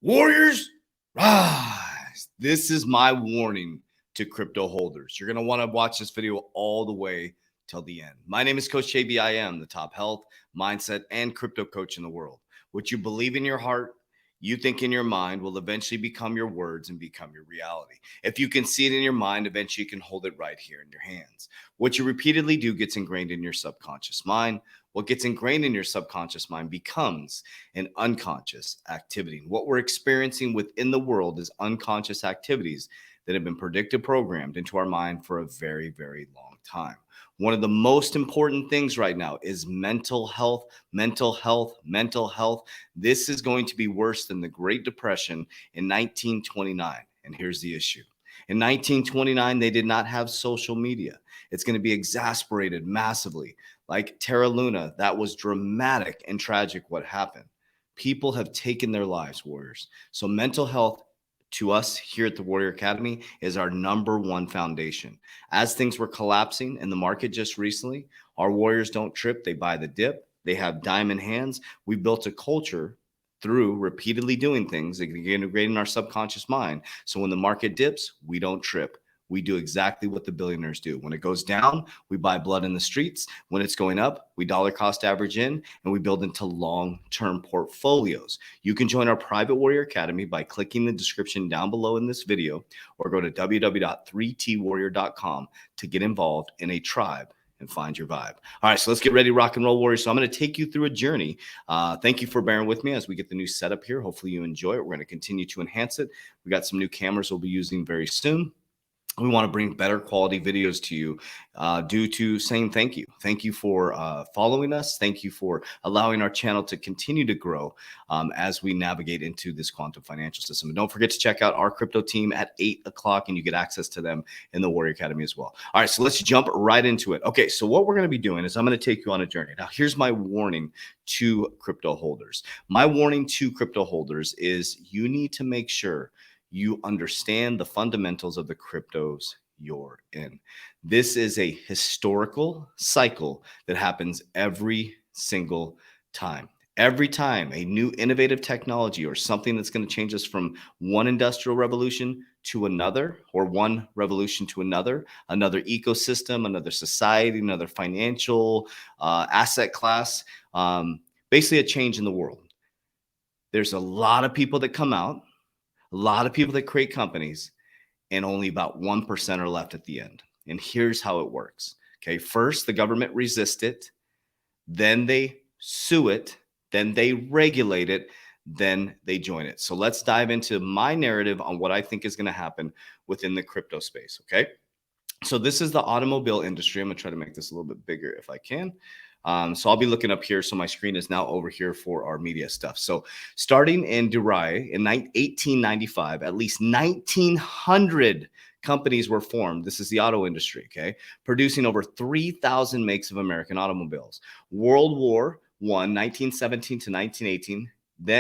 Warriors, rise. This is my warning to crypto holders. You're going to want to watch this video all the way till the end. My name is Coach JB. I am the top health, mindset, and crypto coach in the world. What you believe in your heart, you think in your mind will eventually become your words and become your reality. If you can see it in your mind, eventually you can hold it right here in your hands. What you repeatedly do gets ingrained in your subconscious mind. What gets ingrained in your subconscious mind becomes an unconscious activity. What we're experiencing within the world is unconscious activities that have been predicted, programmed into our mind for a very, very long time. One of the most important things right now is mental health, mental health, mental health. This is going to be worse than the Great Depression in 1929. And here's the issue. In 1929, they did not have social media. It's going to be exasperated massively. Like Terra Luna, that was dramatic and tragic what happened. People have taken their lives, warriors. So mental health to us here at the Warrior Academy is our number one foundation. As things were collapsing in the market just recently, our warriors don't trip. They buy the dip. They have diamond hands. We built a culture through repeatedly doing things that get integrated in our subconscious mind. So when the market dips, we don't trip. We do exactly what the billionaires do. When it goes down, we buy blood in the streets. When it's going up, we dollar cost average in, and we build into long-term portfolios. You can join our private Warrior Academy by clicking the description down below in this video, or go to www.3twarrior.com to get involved in a tribe and find your vibe. All right, so let's get ready to rock and roll, warriors. So I'm going to take you through a journey. Thank you for bearing with me as we get the new setup here. Hopefully you enjoy it. We're going to continue to enhance it. We got some new cameras we'll be using very soon. We want to bring better quality videos to you due to saying thank you. Thank you for following us. Thank you for allowing our channel to continue to grow as we navigate into this quantum financial system. And don't forget to check out our crypto team at 8 o'clock, and you get access to them in the Warrior Academy as well. All right, so let's jump right into it. Okay, so what we're going to be doing is I'm going to take you on a journey. Now, here's my warning to crypto holders. My warning to crypto holders is you need to make sure you understand the fundamentals of the cryptos you're in. This is a historical cycle that happens every single time. Every time a new innovative technology or something that's going to change us from one industrial revolution to another, or one revolution to another ecosystem, another society, another financial asset class, basically a change in the world. There's a lot of people that come out, a lot of people that create companies, and only about 1% are left at the end. And here's how it works. Okay, first the government resists it, then they sue it, then they regulate it, then they join it. So let's dive into my narrative on what I think is going to happen within the crypto space. Okay, so this is the automobile industry. I'm going to try to make this a little bit bigger if I can. So I'll be looking up here. So my screen is now over here for our media stuff. So starting in Dubai in 1895, at least 1,900 companies were formed. This is the auto industry, okay, producing over 3,000 makes of American automobiles. World War I, 1917 to 1918,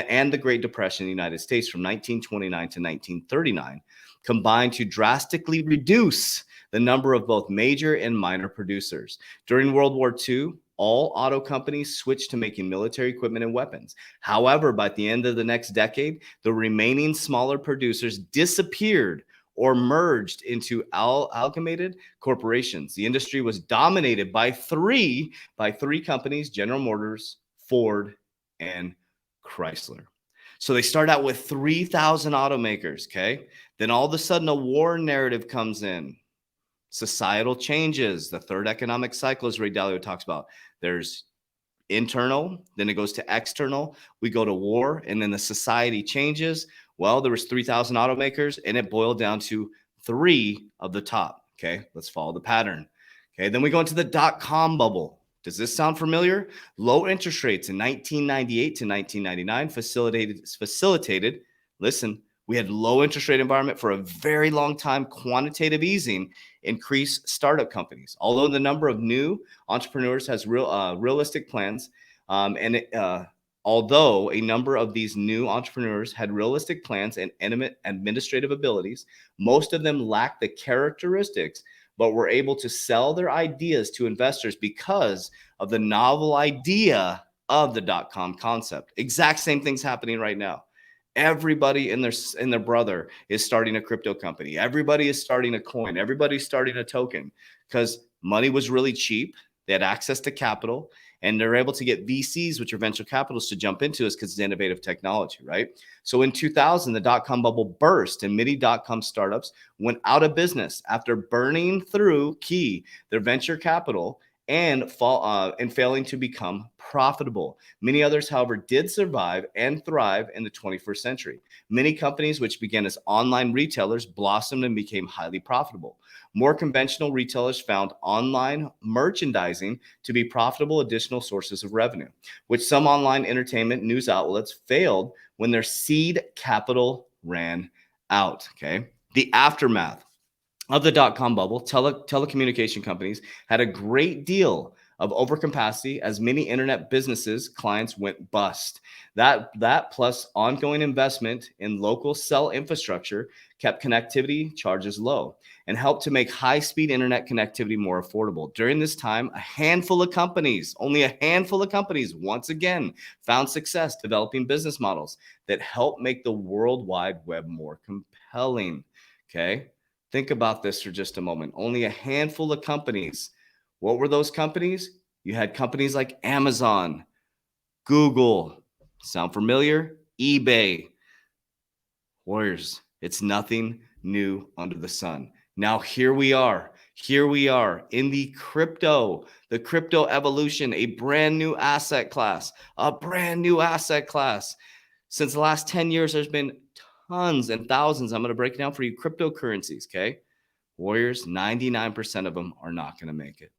and the Great Depression in the United States from 1929 to 1939 combined to drastically reduce the number of both major and minor producers. During World War II, all auto companies switched to making military equipment and weapons. However, by the end of the next decade, the remaining smaller producers disappeared or merged into amalgamated corporations. The industry was dominated by three companies: General Motors, Ford, and Chrysler. So they start out with 3,000 automakers, okay? Then all of a sudden a war narrative comes in. Societal changes, the third economic cycle, as Ray Dalio talks about. There's internal, then it goes to external. We go to war, and then the society changes. Well, there was 3,000 automakers, and it boiled down to 3 of the top. Okay, let's follow the pattern. Okay, then we go into the dot-com bubble. Does this sound familiar? Low interest rates in 1998 to 1999 facilitated, listen, we had low interest rate environment for a very long time. Quantitative easing increased startup companies. Although the number of new entrepreneurs has realistic plans, although a number of these new entrepreneurs had realistic plans and administrative abilities, most of them lacked the characteristics, but were able to sell their ideas to investors because of the novel idea of the dot-com concept. Exact same things happening right now. Everybody and their brother is starting a crypto company. Everybody is starting a coin. Everybody's starting a token because money was really cheap. They had access to capital, and they're able to get VCs, which are venture capitalists, to jump into us because it's innovative technology, right? So in 2000, the dot-com bubble burst, and many dot-com startups went out of business after burning through their venture capital and failing to become profitable. Many others, however, did survive and thrive in the 21st century. Many companies which began as online retailers blossomed and became highly profitable. More conventional retailers found online merchandising to be profitable additional sources of revenue, which some online entertainment news outlets failed when their seed capital ran out. Okay. The aftermath of the dot-com bubble, telecommunication companies had a great deal of overcapacity as many internet businesses clients went bust. That plus ongoing investment in local cell infrastructure kept connectivity charges low and helped to make high-speed internet connectivity more affordable. During this time, only a handful of companies, once again, found success developing business models that help make the World Wide Web more compelling. Okay. Think about this for just a moment. Only a handful of companies. What were those companies? You had companies like Amazon, Google. Sound familiar? eBay. Warriors, it's nothing new under the sun. Now here we are in the crypto evolution, a brand new asset class. Since the last 10 years, there's been tons and thousands. I'm going to break it down for you. Cryptocurrencies, okay? Warriors, 99% of them are not going to make it.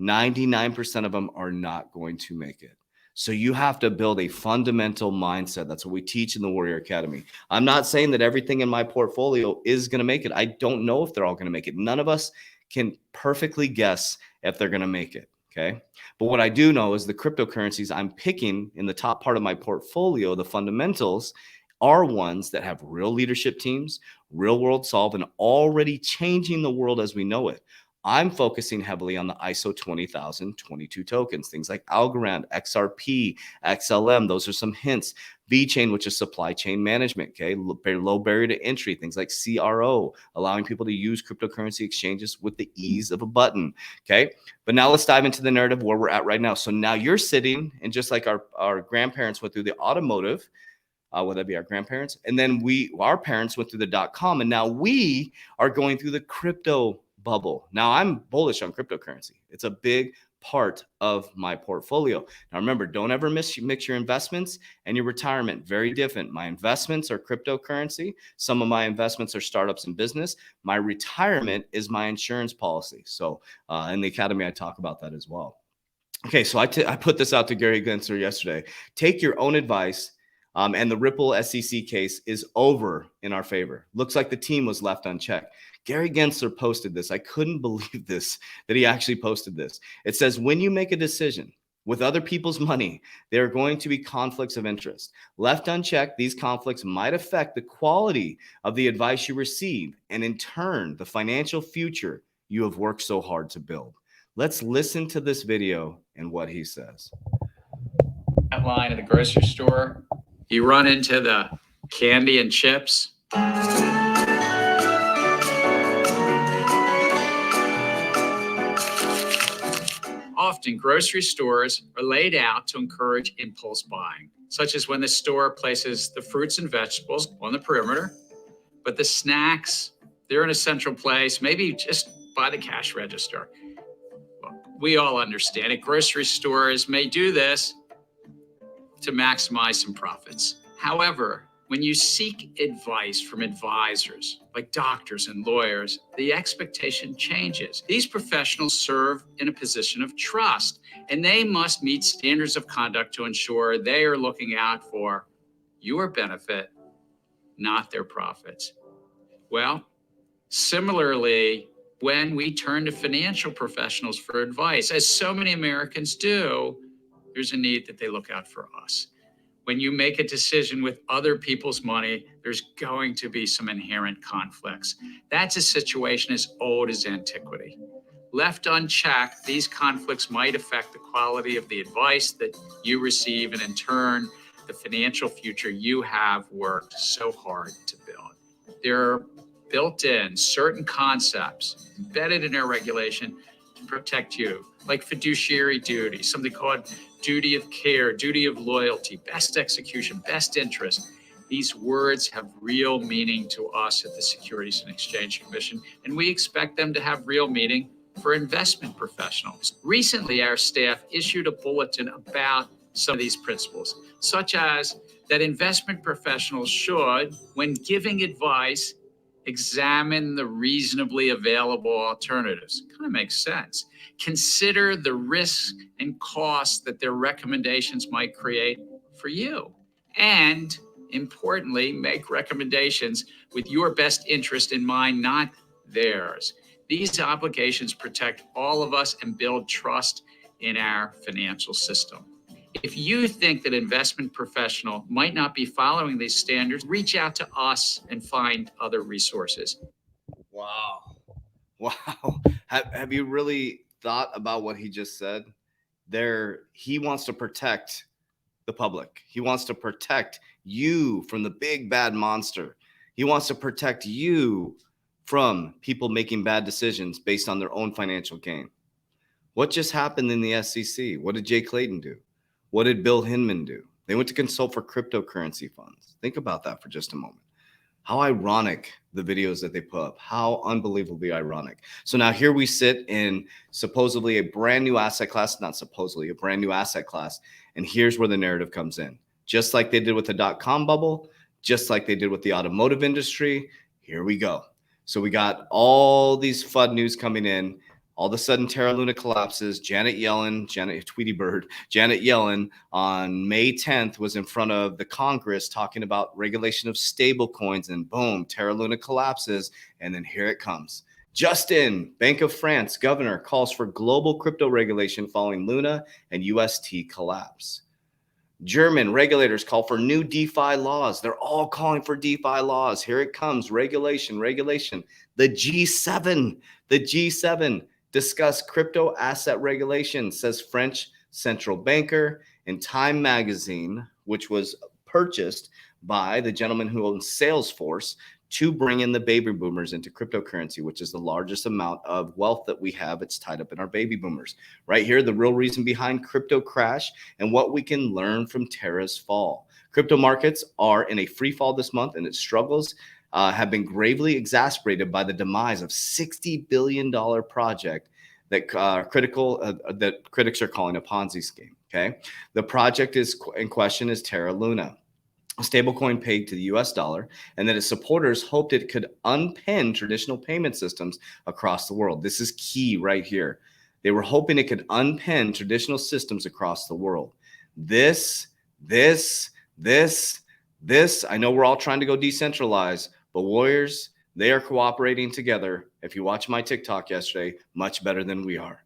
99% of them are not going to make it. So you have to build a fundamental mindset. That's what we teach in the Warrior Academy. I'm not saying that everything in my portfolio is going to make it. I don't know if they're all going to make it. None of us can perfectly guess if they're going to make it. Okay. But what I do know is the cryptocurrencies I'm picking in the top part of my portfolio, the fundamentals, are ones that have real leadership teams, real world solve, and already changing the world as we know it. I'm focusing heavily on the ISO 20022 tokens, things like Algorand, XRP, XLM. Those are some hints. VeChain, which is supply chain management, okay? Very low barrier to entry, things like CRO, allowing people to use cryptocurrency exchanges with the ease of a button, okay? But now let's dive into the narrative where we're at right now. So now you're sitting, and just like our grandparents went through the automotive, whether that be our grandparents, and then our parents went through the dot-com, and now we are going through the crypto bubble. Now I'm bullish on cryptocurrency. It's a big part of my portfolio. Now remember, don't ever mix your investments and your retirement. Very different. My investments are cryptocurrency. Some of my investments are startups and business. My retirement is my insurance policy. So in the academy, I talk about that as well. Okay, so I put this out to Gary Gensler yesterday. Take your own advice. And the Ripple SEC case is over in our favor. Looks like the team was left unchecked. Gary Gensler posted this. I couldn't believe this, that he actually posted this. It says, when you make a decision with other people's money, there are going to be conflicts of interest. Left unchecked, these conflicts might affect the quality of the advice you receive, and in turn, the financial future you have worked so hard to build. Let's listen to this video and what he says. That line at the grocery store, you run into the candy and chips. Often, grocery stores are laid out to encourage impulse buying, such as when the store places the fruits and vegetables on the perimeter, but the snacks, they're in a central place, maybe just by the cash register. Well, we all understand it. Grocery stores may do this to maximize some profits. However, when you seek advice from advisors like doctors and lawyers, the expectation changes. These professionals serve in a position of trust, and they must meet standards of conduct to ensure they are looking out for your benefit, not their profits. Well, similarly, when we turn to financial professionals for advice, as so many Americans do, there's a need that they look out for us. When you make a decision with other people's money, there's going to be some inherent conflicts. That's a situation as old as antiquity. Left unchecked, these conflicts might affect the quality of the advice that you receive, and in turn, the financial future you have worked so hard to build. There are built in certain concepts embedded in our regulation to protect you, like fiduciary duty, something called duty of care, duty of loyalty, best execution, best interest. These words have real meaning to us at the Securities and Exchange Commission, and we expect them to have real meaning for investment professionals. Recently, our staff issued a bulletin about some of these principles, such as that investment professionals should, when giving advice, examine the reasonably available alternatives. Kind of makes sense. Consider the risks and costs that their recommendations might create for you. And importantly, make recommendations with your best interest in mind, not theirs. These obligations protect all of us and build trust in our financial system. If you think that investment professional might not be following these standards, reach out to us and find other resources. Wow. Wow. Have you really thought about what he just said? He wants to protect the public. He wants to protect you from the big bad monster. He wants to protect you from people making bad decisions based on their own financial gain. What just happened in the SEC? What did Jay Clayton do? What did Bill Hinman do? They went to consult for cryptocurrency funds. Think about that for just a moment. How ironic the videos that they put up. How unbelievably ironic. So now here we sit in supposedly a brand new asset class, not supposedly, a brand new asset class. And here's where the narrative comes in. Just like they did with the dot-com bubble, just like they did with the automotive industry, here we go. So we got all these FUD news coming in. All of a sudden, Terra Luna collapses. Janet Yellen on May 10th was in front of the Congress talking about regulation of stable coins, and boom, Terra Luna collapses. And then here it comes. Justin, Bank of France governor, calls for global crypto regulation following Luna and UST collapse. German regulators call for new DeFi laws. They're all calling for DeFi laws. Here it comes. Regulation. The G7 discuss crypto asset regulation, says French central banker. In Time magazine, which was purchased by the gentleman who owns Salesforce to bring in the baby boomers into cryptocurrency, which is the largest amount of wealth that we have. It's tied up in our baby boomers. Right here, the real reason behind crypto crash and what we can learn from Terra's fall. Crypto markets are in a free fall this month, and its struggles have been gravely exacerbated by the demise of $60 billion project that that critics are calling a Ponzi scheme. Okay, the project in question is Terra Luna, a stablecoin pegged to the US dollar, and that its supporters hoped it could unpin traditional payment systems across the world. This is key right here. They were hoping it could unpin traditional systems across the world. This, I know we're all trying to go decentralized, but Warriors, they are cooperating together. If you watch my TikTok yesterday, much better than we are.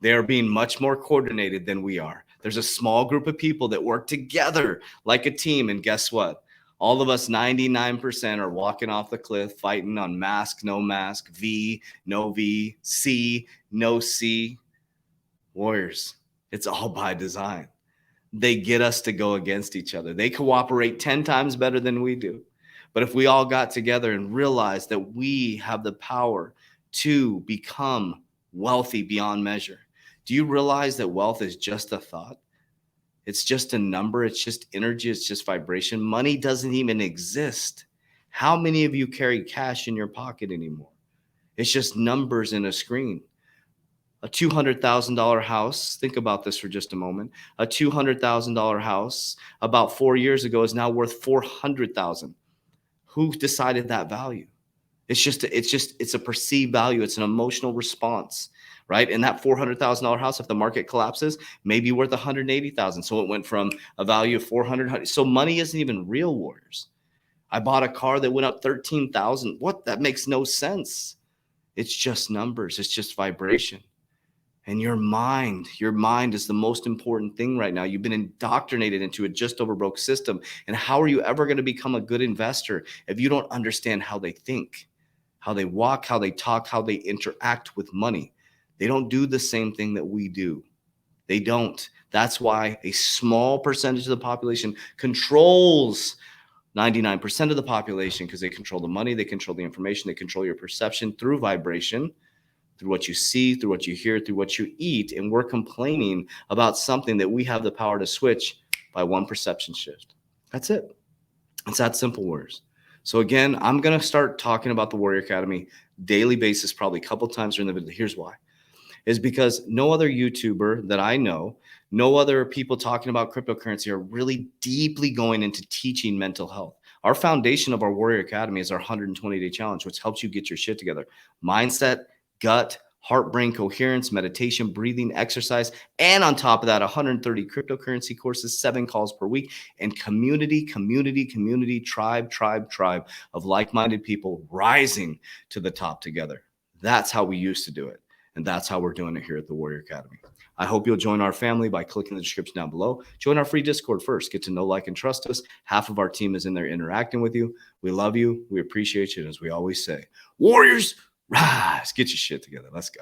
They are being much more coordinated than we are. There's a small group of people that work together like a team. And guess what? All of us 99% are walking off the cliff, fighting on mask, no mask, V, no V, C, no C. Warriors, it's all by design. They get us to go against each other. They cooperate 10 times better than we do. But if we all got together and realized that we have the power to become wealthy beyond measure. Do you realize that wealth is just a thought? It's just a number. It's just energy. It's just vibration. Money doesn't even exist. How many of you carry cash in your pocket anymore? It's just numbers in a screen. A $200,000 house, think about this for just a moment. A $200,000 house about 4 years ago is now worth $400,000. Who decided that value? It's a perceived value. It's an emotional response, right? And that $400,000 house, if the market collapses, may be worth $180,000. So it went from a value of $400,000. So money isn't even real, Warriors. I bought a car that went up $13,000. What? That makes no sense. It's just numbers. It's just vibration. And your mind is the most important thing right now. You've been indoctrinated into a just over broke system. And how are you ever going to become a good investor if you don't understand how they think, how they walk, how they talk, how they interact with money? They don't do the same thing that we do. They don't. That's why a small percentage of the population controls 99% of the population, because they control the money, they control the information, they control your perception through vibration, through what you see, through what you hear, through what you eat. And we're complaining about something that we have the power to switch by one perception shift. That's it. It's that simple, words. So again, I'm going to start talking about the Warrior Academy daily basis, probably a couple times during the video. Here's why. Is because no other YouTuber that I know, no other people talking about cryptocurrency are really deeply going into teaching mental health. Our foundation of our Warrior Academy is our 120-day challenge, which helps you get your shit together. Mindset, gut, heart, brain coherence, meditation, breathing, exercise, and on top of that, 130 cryptocurrency courses, 7 calls per week, and community, tribe of like-minded people rising to the top together. That's how we used to do it. And that's how we're doing it here at the Warrior Academy. I hope you'll join our family by clicking the description down below. Join our free Discord first. Get to know, like, and trust us. Half of our team is in there interacting with you. We love you. We appreciate you. And as we always say, Warriors, rise. Get your shit together. Let's go.